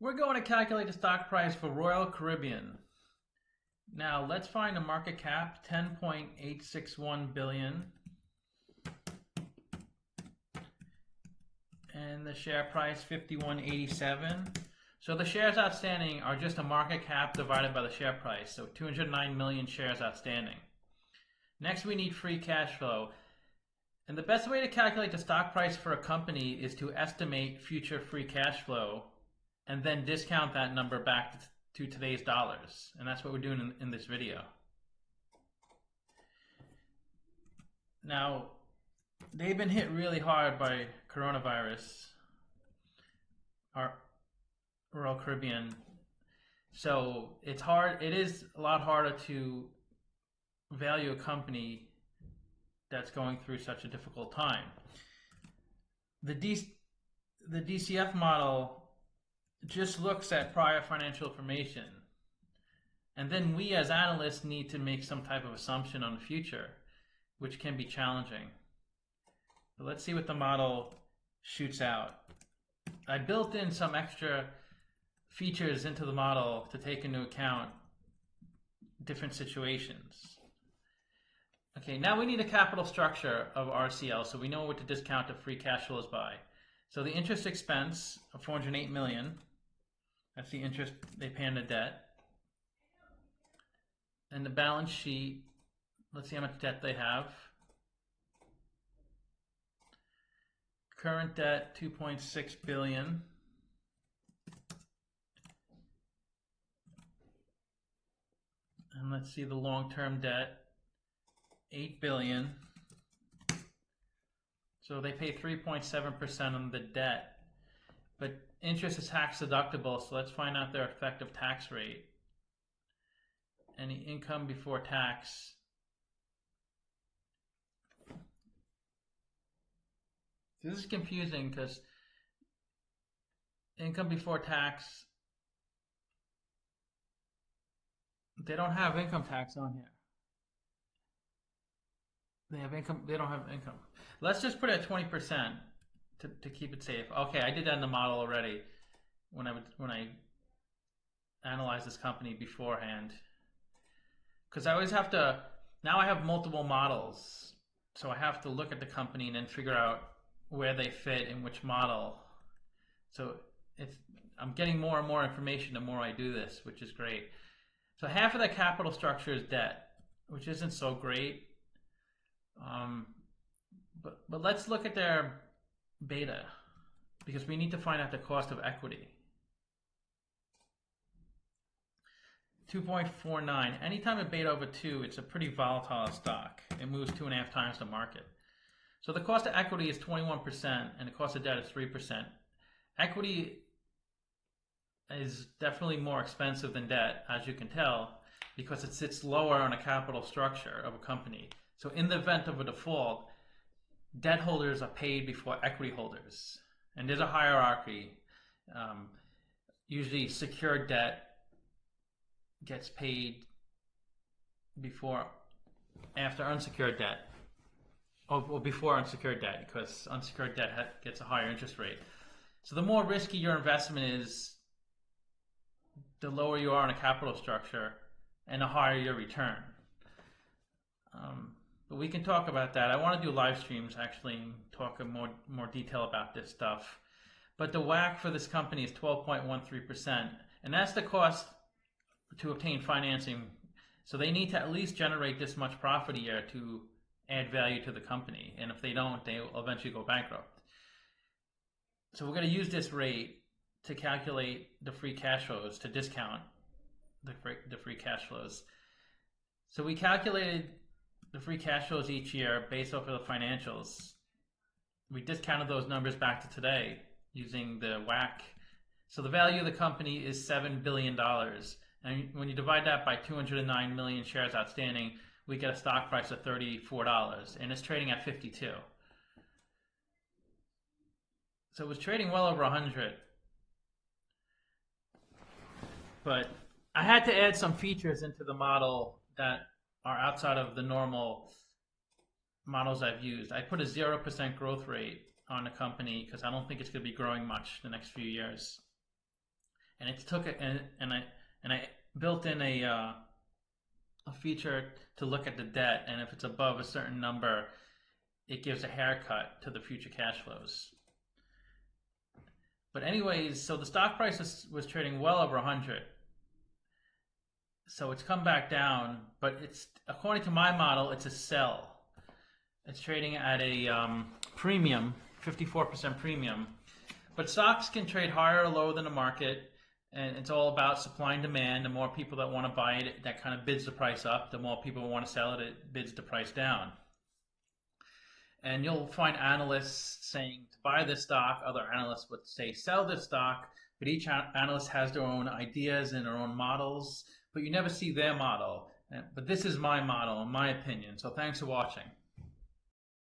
We're going to calculate the stock price for Royal Caribbean. Now let's find the market cap, 10.861 billion. And the share price, 51.87. So the shares outstanding are just a market cap divided by the share price. So 209 million shares outstanding. Next, we need free cash flow. And the best way to calculate the stock price for a company is to estimate future free cash flow and then discount that number back to today's dollars. And that's what we're doing in this video. Now, they've been hit really hard by coronavirus, our Royal Caribbean. So it's hard. It is a lot harder to value a company that's going through such a difficult time. The DCF model just looks at prior financial information, and then we as analysts need to make some type of assumption on the future, which can be challenging. But let's see what the model shoots out. I built in some extra features into the model to take into account different situations. Okay, now we need a capital structure of RCL, so we know what to discount the free cash flows by. So the interest expense of 408 million, that's the interest they pay on the debt. And the balance sheet, let's see how much debt they have. Current debt, 2.6 billion. And let's see the long-term debt, 8 billion. So they pay 3.7% on the debt, but interest is tax deductible, so let's find out their effective tax rate. Any income before tax. This is confusing because income before tax, they don't have income tax on here. They have income, they don't have income. Let's just put it at 20% to keep it safe. Okay, I did that in the model already when I analyzed this company beforehand. Because I always have to, now I have multiple models, so I have to look at the company and then figure out where they fit in which model. So I'm getting more and more information the more I do this, which is great. So half of the capital structure is debt, which isn't so great. But let's look at their beta, because we need to find out the cost of equity. 2.49. Anytime a beta over 2, it's a pretty volatile stock. It moves 2.5 times the market. So the cost of equity is 21% and the cost of debt is 3%. Equity is definitely more expensive than debt, as you can tell, because it sits lower on a capital structure of a company. So in the event of a default, debt holders are paid before equity holders. And there's a hierarchy. Usually secured debt gets paid after unsecured debt. Or before unsecured debt, because unsecured debt gets a higher interest rate. So the more risky your investment is, the lower you are in a capital structure and the higher your return. But we can talk about that. I want to do live streams actually and talk in more detail about this stuff. But the WACC for this company is 12.13%, and that's the cost to obtain financing. So they need to at least generate this much profit a year to add value to the company, and if they don't, they will eventually go bankrupt. So we're going to use this rate to calculate the free cash flows, to discount the free cash flows. So we calculated the free cash flows each year based off of the financials. We discounted those numbers back to today using the WACC. So the value of the company is $7 billion. And when you divide that by 209 million shares outstanding, we get a stock price of $34, and it's trading at 52. So it was trading well over 100. But I had to add some features into the model that are outside of the normal models I've used. I put a 0% growth rate on the company because I don't think it's going to be growing much the next few years. and it took it, and I built in a feature to look at the debt, and if it's above a certain number, it gives a haircut to the future cash flows. But anyways, so the stock price was trading well over 100. So it's come back down, but it's, according to my model, it's a sell. It's trading at a premium, 54% premium. But stocks can trade higher or lower than the market, and it's all about supply and demand. The more people that want to buy it, that kind of bids the price up. The more people want to sell it, it bids the price down. And you'll find analysts saying to buy this stock, other analysts would say sell this stock, but each analyst has their own ideas and their own models, but you never see their model. But this is my model, in my opinion. So thanks for watching.